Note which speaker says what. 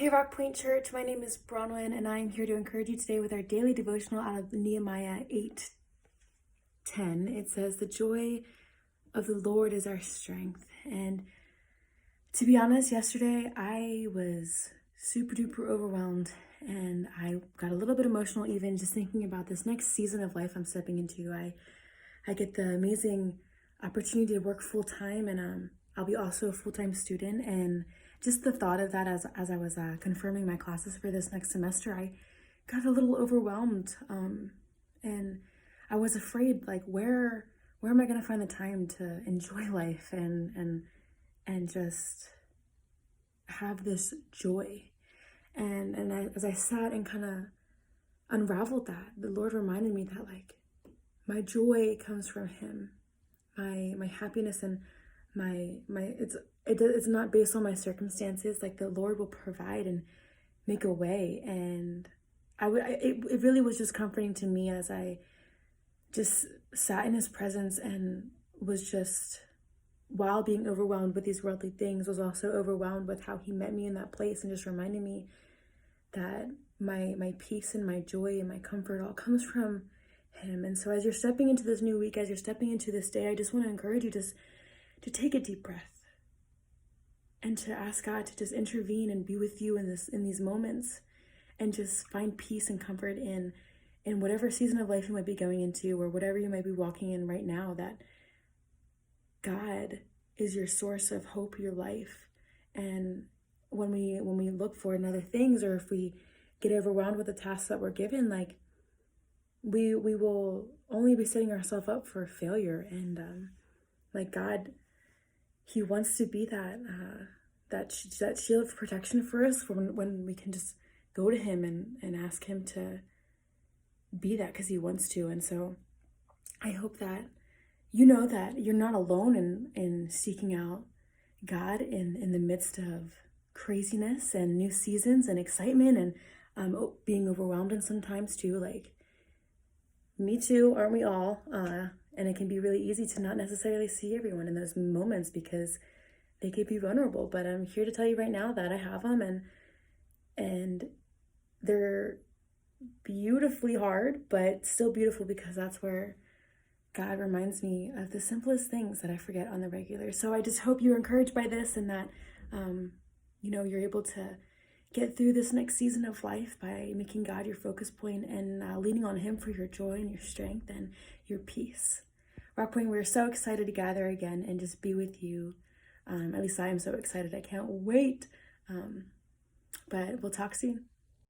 Speaker 1: Hey ROCKPOINT Church, my name is Bronwyn and I'm here to encourage you today with our daily devotional out of Nehemiah 8:10. It says, "The joy of the Lord is our strength." And to be honest, yesterday I was super duper overwhelmed and I got a little bit emotional even just thinking about this next season of life I'm stepping into. I get the amazing opportunity to work full time and I'll be also a full-time student, and just the thought of that as I was confirming my classes for this next semester, I got a little overwhelmed, and I was afraid, like, where am I gonna find the time to enjoy life and just have this joy? As I sat and kind of unraveled that, the Lord reminded me that, like, my joy comes from Him, my happiness and it's not based on my circumstances. Like, the Lord will provide and make a way, and it really was just comforting to me as I just sat in His presence and was just, while being overwhelmed with these worldly things, was also overwhelmed with how He met me in that place and just reminded me that my peace and my joy and my comfort all comes from Him. And so as you're stepping into this new week, as you're stepping into this day, I just want to encourage you to take a deep breath and to ask God to just intervene and be with you in these moments, and just find peace and comfort in whatever season of life you might be going into, or whatever you might be walking in right now, that God is your source of hope, your life. And when we look for other things, or if we get overwhelmed with the tasks that we're given, like, we will only be setting ourselves up for failure. And like, God, He wants to be that shield of protection for us when we can just go to Him and ask Him to be that, because He wants to. And so I hope that you know that you're not alone in seeking out God in the midst of craziness and new seasons and excitement and being overwhelmed, and sometimes too. Like, me too, aren't we all? And it can be really easy to not necessarily see everyone in those moments because they could be vulnerable. But I'm here to tell you right now that I have them, and they're beautifully hard, but still beautiful, because that's where God reminds me of the simplest things that I forget on the regular. So I just hope you're encouraged by this, and that you're able to get through this next season of life by making God your focus point and leaning on Him for your joy and your strength and your peace. ROCKPOINT, we're so excited to gather again and just be with you. At least I am so excited. I can't wait. But we'll talk soon.